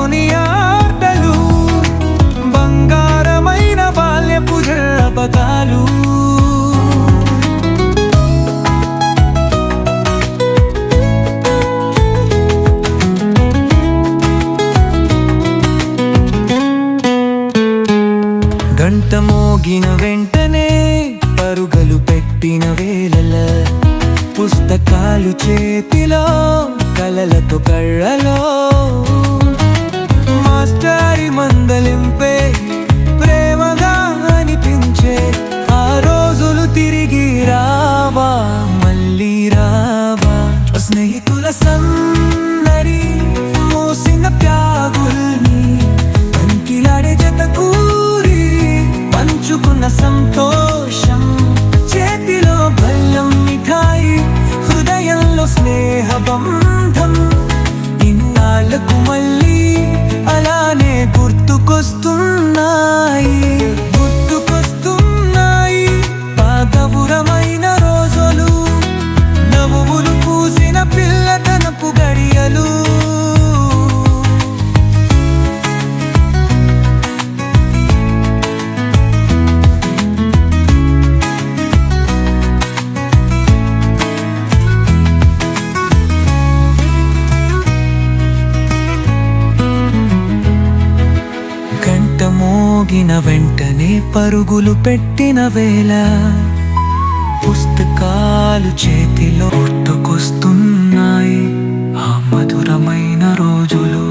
ఆటలోని ఆటలు, బంగారమైన బాల్యపు జ్ఞాపకాలు. గంట మోగిన వెంటనే పరుగులు పెట్టిన వేళల, పుస్తకాలు చేతిలో కలలతో కళ్ళలో, మాస్టారి మందలింపే ప్రేమగా అనిపించే ఆ రోజులు తిరిగి రావా, మళ్ళీ రావా. స్నేహితుల సన్నరి మోసిన త్యాగుల్ని, పంకిలాడే జత కూరి పంచుకున్న సంతోషం, చేతిలో బెల్లం మిఠాయి, హృదయంలో స్నేహ బంధం, ఇన్నాళ్ళకు మళ్ళీ అలానే గుర్తుకొస్తున్నాయి, గుర్తుకొస్తున్నాయి పాదవురమైన రోజులు, నవ్వులు పూసిన పిల్లతనపు గడియలు. మోగిన వెంటనే పరుగులు పెట్టిన వేళ, పుస్తకాలు చేతిలో గుర్తుకొస్తున్నాయి ఆ మధురమైన రోజులు.